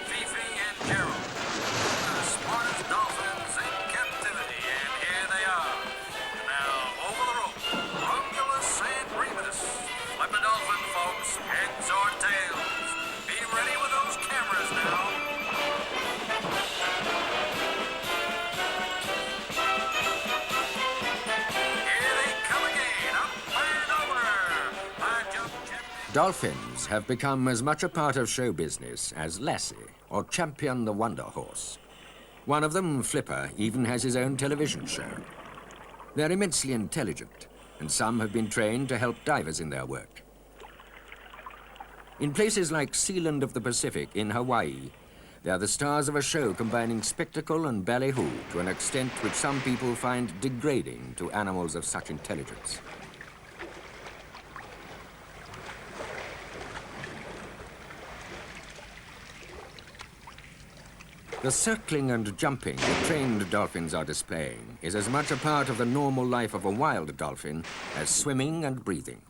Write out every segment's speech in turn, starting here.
Fifi and Gerald, the smartest dolphins in captivity, and here they are. Now, over the rope, Romulus and Remus. Flip a dolphin, folks, heads or tails. Be ready with those cameras now. Here they come again, up and over. My jump champion. Dolphins have become as much a part of show business as Lassie or Champion the Wonder Horse. One of them, Flipper, even has his own television show. They're immensely intelligent, and some have been trained to help divers in their work. In places like Sealand of the Pacific in Hawaii, they are the stars of a show combining spectacle and ballyhoo to an extent which some people find degrading to animals of such intelligence. The circling and jumping the trained dolphins are displaying is as much a part of the normal life of a wild dolphin as swimming and breathing.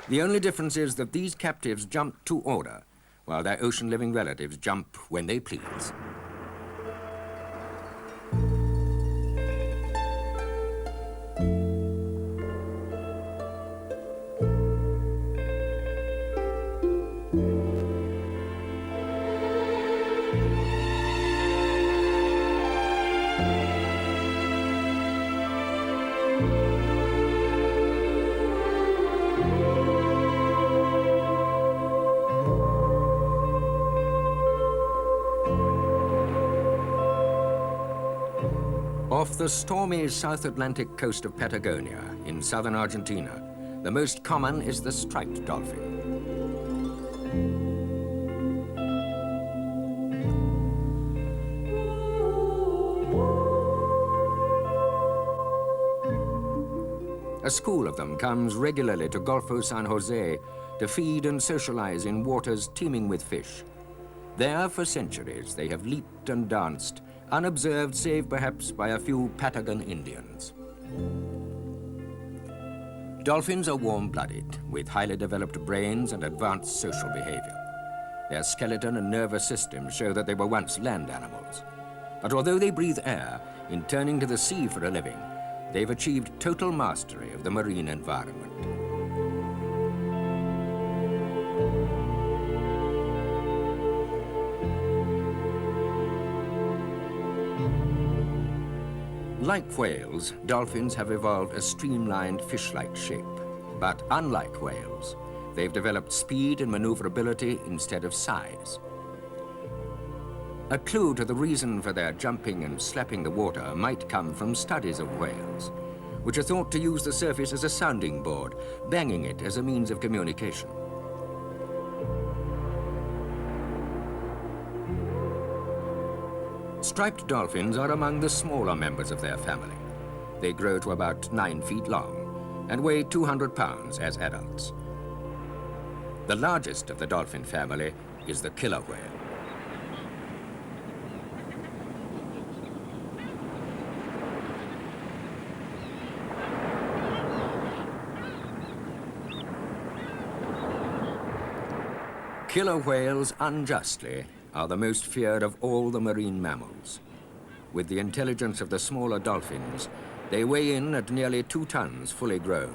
The only difference is that these captives jump to order, while their ocean-living relatives jump when they please. Off the stormy South Atlantic coast of Patagonia in southern Argentina, the most common is the striped dolphin. A school of them comes regularly to Golfo San Jose to feed and socialize in waters teeming with fish. There, for centuries, they have leaped and danced, unobserved save perhaps by a few Patagon Indians. Dolphins are warm-blooded, with highly developed brains and advanced social behavior. Their skeleton and nervous system show that they were once land animals. But although they breathe air, in turning to the sea for a living, they've achieved total mastery of the marine environment. Like whales, dolphins have evolved a streamlined fish-like shape. But unlike whales, they've developed speed and maneuverability instead of size. A clue to the reason for their jumping and slapping the water might come from studies of whales, which are thought to use the surface as a sounding board, banging it as a means of communication. Striped dolphins are among the smaller members of their family. They grow to about 9 feet long and weigh 200 pounds as adults. The largest of the dolphin family is the killer whale. Killer whales, unjustly, are the most feared of all the marine mammals. With the intelligence of the smaller dolphins, they weigh in at nearly 2 tons fully grown,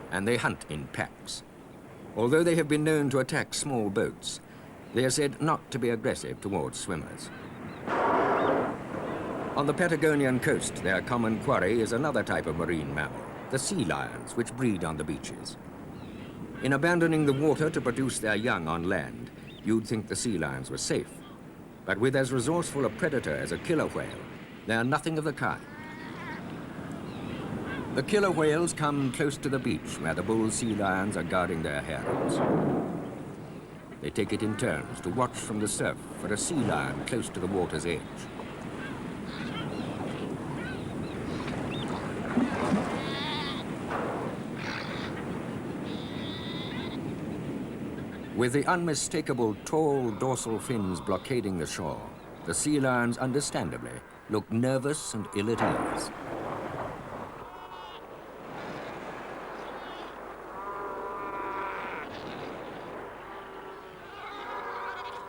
and they hunt in packs. Although they have been known to attack small boats, they are said not to be aggressive towards swimmers. On the Patagonian coast, their common quarry is another type of marine mammal, the sea lions, which breed on the beaches. In abandoning the water to produce their young on land, you'd think the sea lions were safe. But with as resourceful a predator as a killer whale, they are nothing of the kind. The killer whales come close to the beach where the bull sea lions are guarding their harems. They take it in turns to watch from the surf for a sea lion close to the water's edge. With the unmistakable tall dorsal fins blockading the shore, the sea lions understandably look nervous and ill at ease.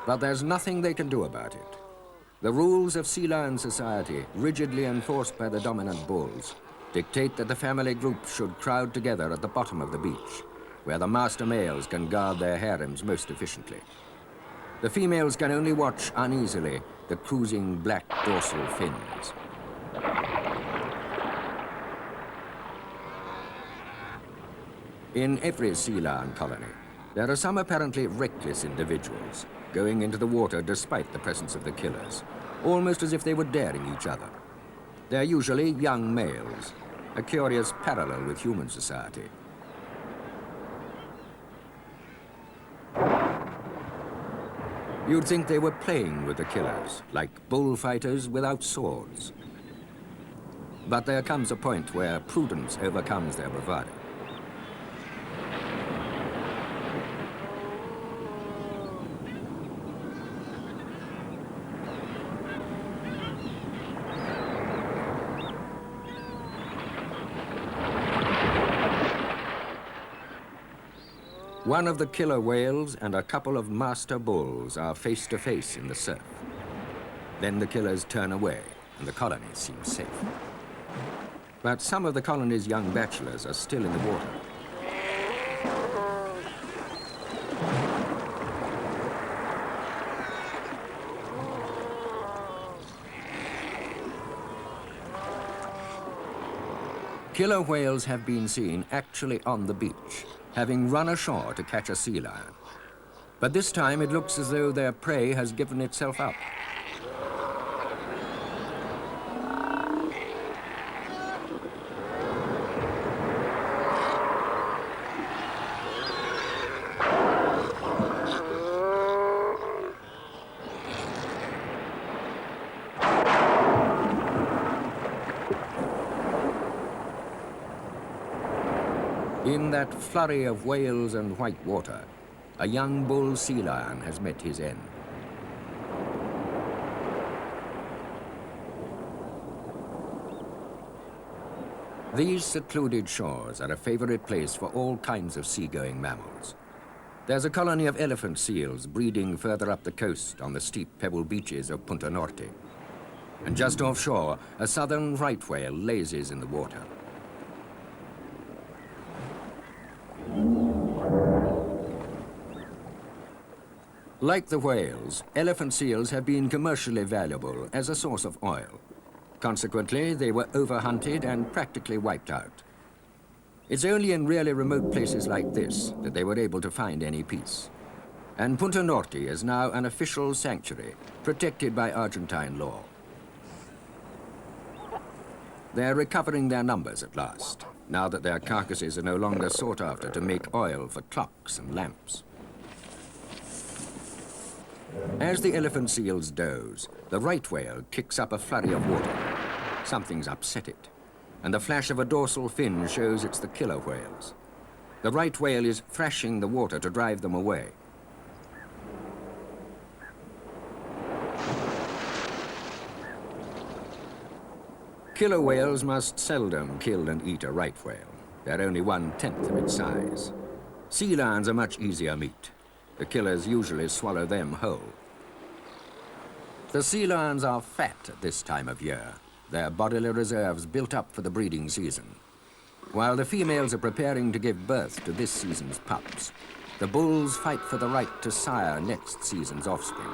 But there's nothing they can do about it. The rules of sea lion society, rigidly enforced by the dominant bulls, dictate that the family group should crowd together at the bottom of the beach, where the master males can guard their harems most efficiently. The females can only watch uneasily the cruising black dorsal fins. In every sea lion colony, there are some apparently reckless individuals going into the water despite the presence of the killers, almost as if they were daring each other. They're usually young males, a curious parallel with human society. You'd think they were playing with the killers, like bullfighters without swords. But there comes a point where prudence overcomes their bravado. One of the killer whales and a couple of master bulls are face to face in the surf. Then the killers turn away and the colony seems safe. But some of the colony's young bachelors are still in the water. Killer whales have been seen actually on the beach, having run ashore to catch a sea lion. But this time it looks as though their prey has given itself up. In that flurry of whales and white water, a young bull sea lion has met his end. These secluded shores are a favorite place for all kinds of seagoing mammals. There's a colony of elephant seals breeding further up the coast on the steep pebble beaches of Punta Norte. And just offshore, a southern right whale lazes in the water. Like the whales, elephant seals have been commercially valuable as a source of oil. Consequently, they were overhunted and practically wiped out. It's only in really remote places like this that they were able to find any peace. And Punta Norte is now an official sanctuary, protected by Argentine law. They're recovering their numbers at last, now that their carcasses are no longer sought after to make oil for clocks and lamps. As the elephant seals doze, the right whale kicks up a flurry of water. Something's upset it, and the flash of a dorsal fin shows it's the killer whales. The right whale is thrashing the water to drive them away. Killer whales must seldom kill and eat a right whale. They're only 1/10 of its size. Sea lions are much easier meat. The killers usually swallow them whole. The sea lions are fat at this time of year, their bodily reserves built up for the breeding season. While the females are preparing to give birth to this season's pups, the bulls fight for the right to sire next season's offspring.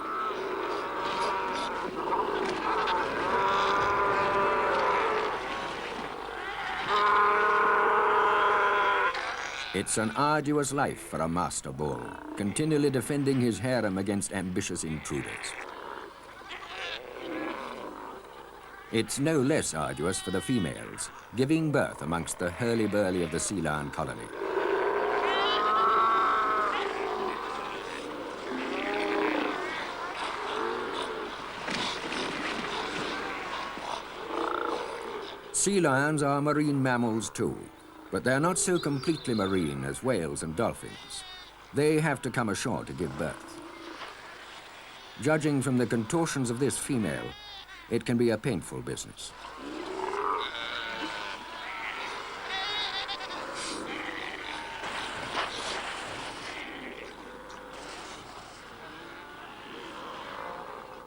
It's an arduous life for a master bull, continually defending his harem against ambitious intruders. It's no less arduous for the females, giving birth amongst the hurly-burly of the sea lion colony. Sea lions are marine mammals too, but they're not so completely marine as whales and dolphins. They have to come ashore to give birth. Judging from the contortions of this female, it can be a painful business.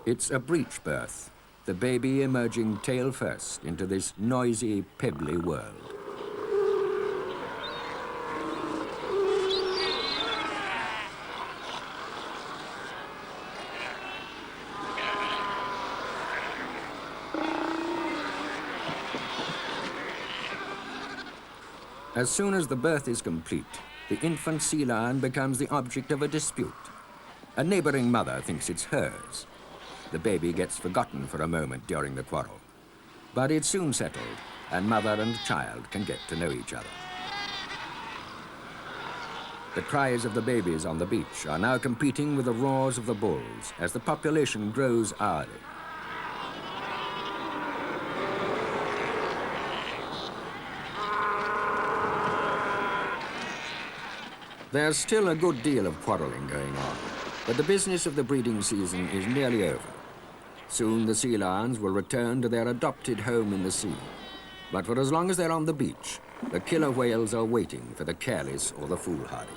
It's a breech birth, the baby emerging tail first into this noisy, pebbly world. As soon as the birth is complete, the infant sea lion becomes the object of a dispute. A neighboring mother thinks it's hers. The baby gets forgotten for a moment during the quarrel. But it's soon settled, and mother and child can get to know each other. The cries of the babies on the beach are now competing with the roars of the bulls as the population grows hourly. There's still a good deal of quarreling going on, but the business of the breeding season is nearly over. Soon the sea lions will return to their adopted home in the sea. But for as long as they're on the beach, the killer whales are waiting for the careless or the foolhardy.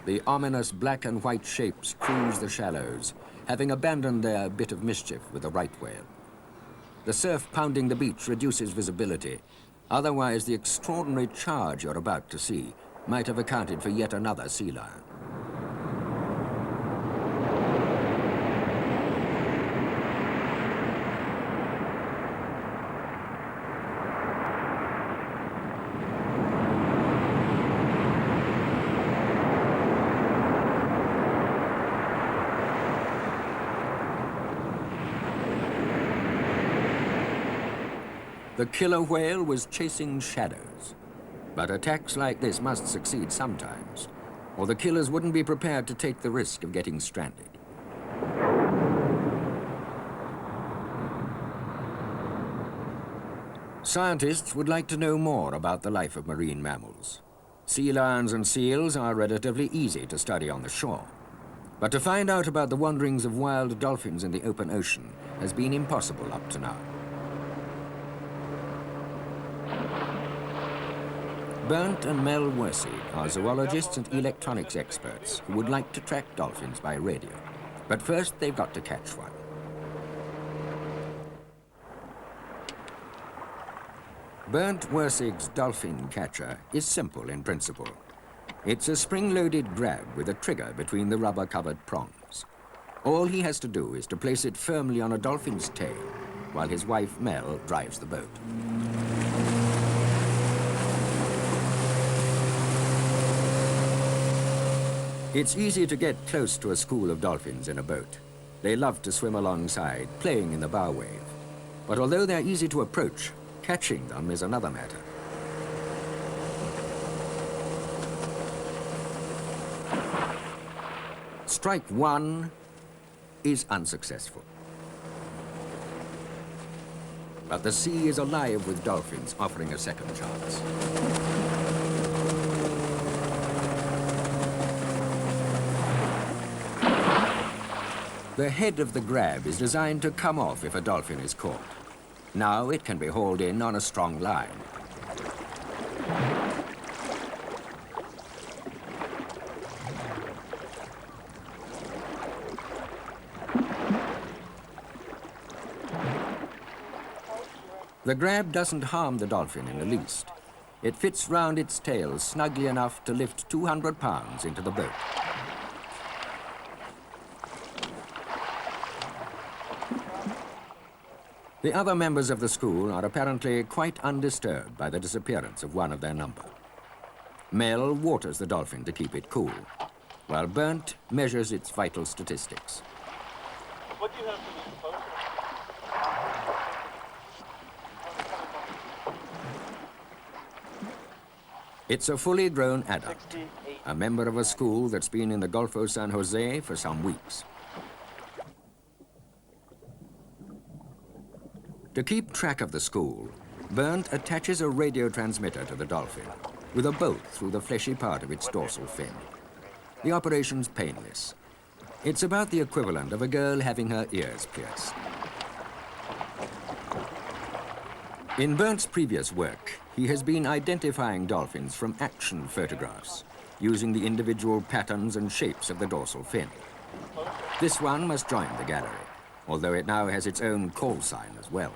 The ominous black and white shapes cruise the shallows, having abandoned their bit of mischief with the right whale. The surf pounding the beach reduces visibility. Otherwise, the extraordinary charge you're about to see might have accounted for yet another sea lion. The killer whale was chasing shadows. But attacks like this must succeed sometimes, or the killers wouldn't be prepared to take the risk of getting stranded. Scientists would like to know more about the life of marine mammals. Sea lions and seals are relatively easy to study on the shore. But to find out about the wanderings of wild dolphins in the open ocean has been impossible up to now. Bernd and Mel Worsig are zoologists and electronics experts who would like to track dolphins by radio. But first, they've got to catch one. Bernd Worsig's dolphin catcher is simple in principle. It's a spring-loaded grab with a trigger between the rubber-covered prongs. All he has to do is to place it firmly on a dolphin's tail, while his wife, Mel, drives the boat. It's easy to get close to a school of dolphins in a boat. They love to swim alongside, playing in the bow wave. But although they're easy to approach, catching them is another matter. Strike one is unsuccessful. But the sea is alive with dolphins offering a second chance. The head of the grab is designed to come off if a dolphin is caught. Now it can be hauled in on a strong line. The grab doesn't harm the dolphin in the least. It fits round its tail snugly enough to lift 200 pounds into the boat. The other members of the school are apparently quite undisturbed by the disappearance of one of their number. Mel waters the dolphin to keep it cool, while Bernd measures its vital statistics. What do you have for me, folks? It's a fully grown adult, a member of a school that's been in the Gulf of San Jose for some weeks. To keep track of the school, Bernd attaches a radio transmitter to the dolphin with a bolt through the fleshy part of its dorsal fin. The operation's painless. It's about the equivalent of a girl having her ears pierced. In Bernd's previous work, he has been identifying dolphins from action photographs, using the individual patterns and shapes of the dorsal fin. This one must join the gallery, although it now has its own call sign as well.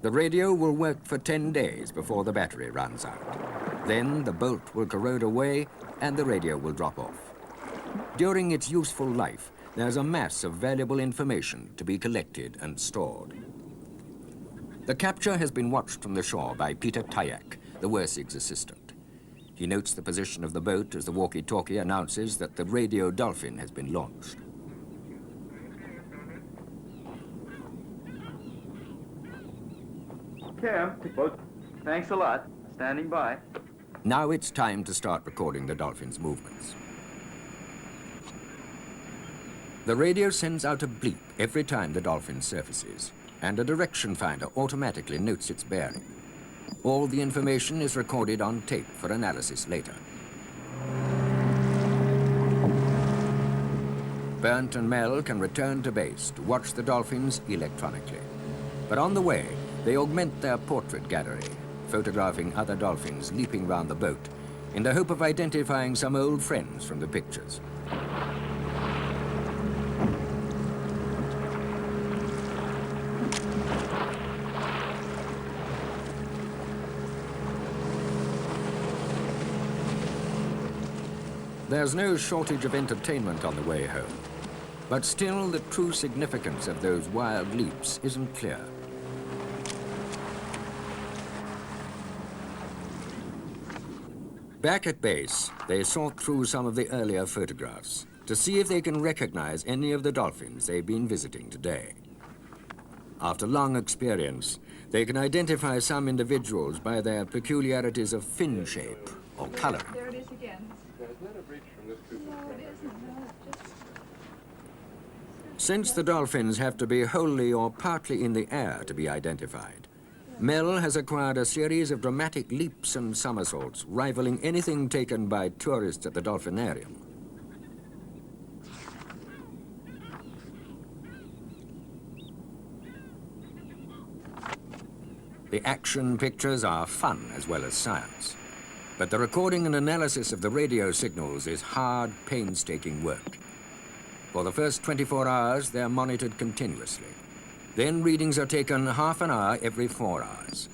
The radio will work for 10 days before the battery runs out. Then the bolt will corrode away and the radio will drop off. During its useful life, there's a mass of valuable information to be collected and stored. The capture has been watched from the shore by Peter Tyack, the Wersig's assistant. He notes the position of the boat as the walkie-talkie announces that the radio dolphin has been launched. Cam, boat. Thanks a lot. Standing by. Now it's time to start recording the dolphin's movements. The radio sends out a bleep every time the dolphin surfaces, and a direction finder automatically notes its bearing. All the information is recorded on tape for analysis later. Bernd and Mel can return to base to watch the dolphins electronically. But on the way, they augment their portrait gallery, photographing other dolphins leaping round the boat in the hope of identifying some old friends from the pictures. There's no shortage of entertainment on the way home, but still the true significance of those wild leaps isn't clear. Back at base, they sort through some of the earlier photographs to see if they can recognize any of the dolphins they've been visiting today. After long experience, they can identify some individuals by their peculiarities of fin shape or coloring. There it is again. Since the dolphins have to be wholly or partly in the air to be identified, Mel has acquired a series of dramatic leaps and somersaults rivaling anything taken by tourists at the dolphinarium. The action pictures are fun as well as science, but the recording and analysis of the radio signals is hard, painstaking work. For the first 24 hours, they're monitored continuously. Then readings are taken half an hour every 4 hours.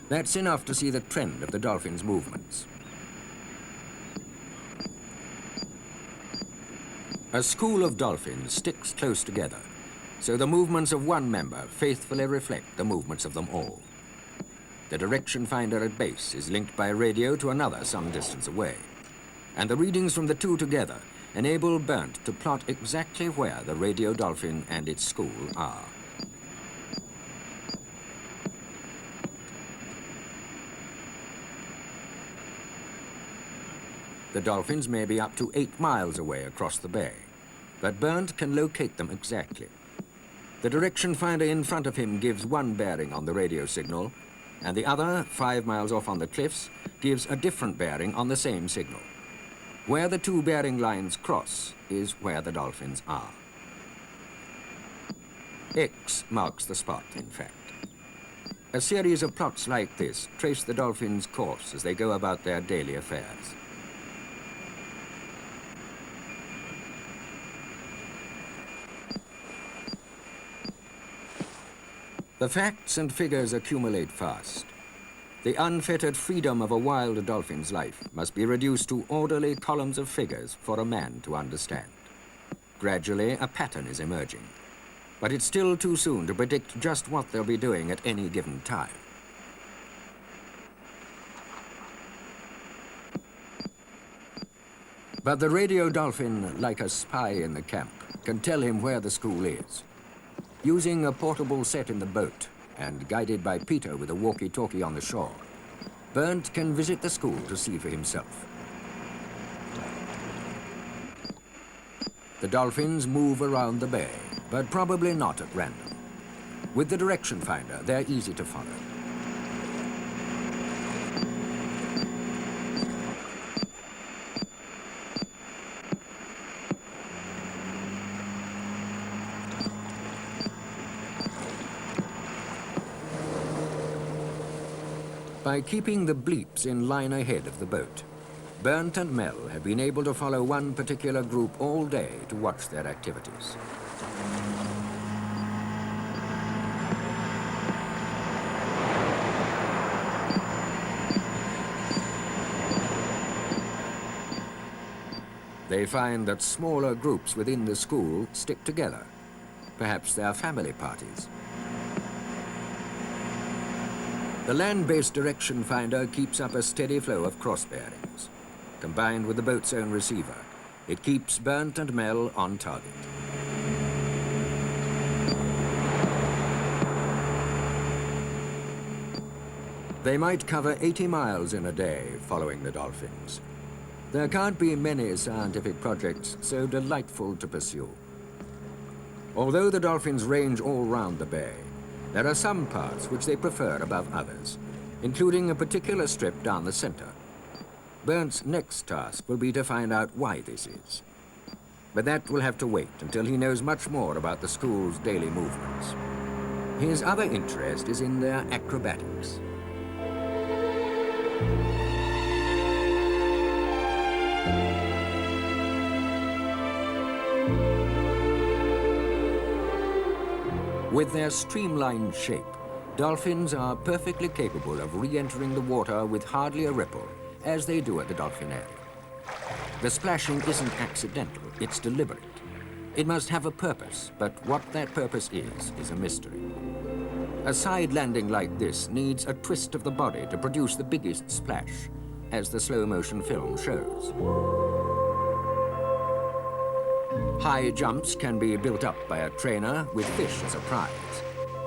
That's enough to see the trend of the dolphin's movements. A school of dolphins sticks close together, so the movements of one member faithfully reflect the movements of them all. The direction finder at base is linked by radio to another some distance away, and the readings from the two together enable Bernd to plot exactly where the radio dolphin and its school are. The dolphins may be up to 8 miles away across the bay, but Bernd can locate them exactly. The direction finder in front of him gives one bearing on the radio signal, and the other, 5 miles off on the cliffs, gives a different bearing on the same signal. Where the two bearing lines cross is where the dolphins are. X marks the spot, in fact. A series of plots like this trace the dolphins' course as they go about their daily affairs. The facts and figures accumulate fast. The unfettered freedom of a wild dolphin's life must be reduced to orderly columns of figures for a man to understand. Gradually, a pattern is emerging, but it's still too soon to predict just what they'll be doing at any given time. But the radio dolphin, like a spy in the camp, can tell him where the school is. Using a portable set in the boat and guided by Peter with a walkie-talkie on the shore, Bernd can visit the school to see for himself. The dolphins move around the bay, but probably not at random. With the direction finder, they're easy to follow. By keeping the bleeps in line ahead of the boat, Burnt and Mel have been able to follow one particular group all day to watch their activities. They find that smaller groups within the school stick together. Perhaps they are family parties. The land-based direction finder keeps up a steady flow of cross bearings. Combined with the boat's own receiver, it keeps Burnt and Mel on target. They might cover 80 miles in a day following the dolphins. There can't be many scientific projects so delightful to pursue. Although the dolphins range all round the bay, there are some parts which they prefer above others, including a particular strip down the center. Burnt's next task will be to find out why this is. But that will have to wait until he knows much more about the school's daily movements. His other interest is in their acrobatics. With their streamlined shape, dolphins are perfectly capable of re-entering the water with hardly a ripple, as they do at the Dolphinarium. The splashing isn't accidental, it's deliberate. It must have a purpose, but what that purpose is a mystery. A side landing like this needs a twist of the body to produce the biggest splash, as the slow-motion film shows. High jumps can be built up by a trainer with fish as a prize,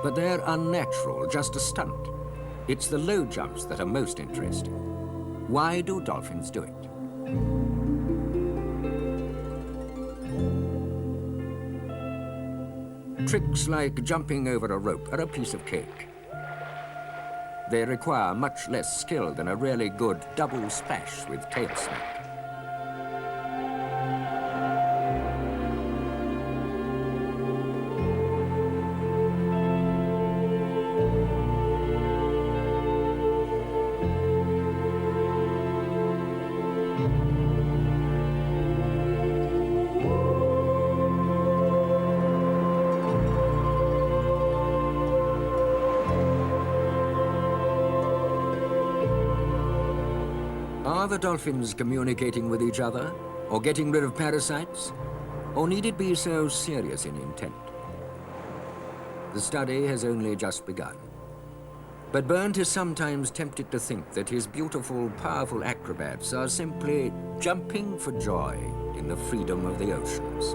but they're unnatural, just a stunt. It's the low jumps that are most interesting. Why do dolphins do it? Tricks like jumping over a rope are a piece of cake. They require much less skill than a really good double splash with tail smack. Are the dolphins communicating with each other, or getting rid of parasites? Or need it be so serious in intent? The study has only just begun. But Burnt is sometimes tempted to think that his beautiful, powerful acrobats are simply jumping for joy in the freedom of the oceans.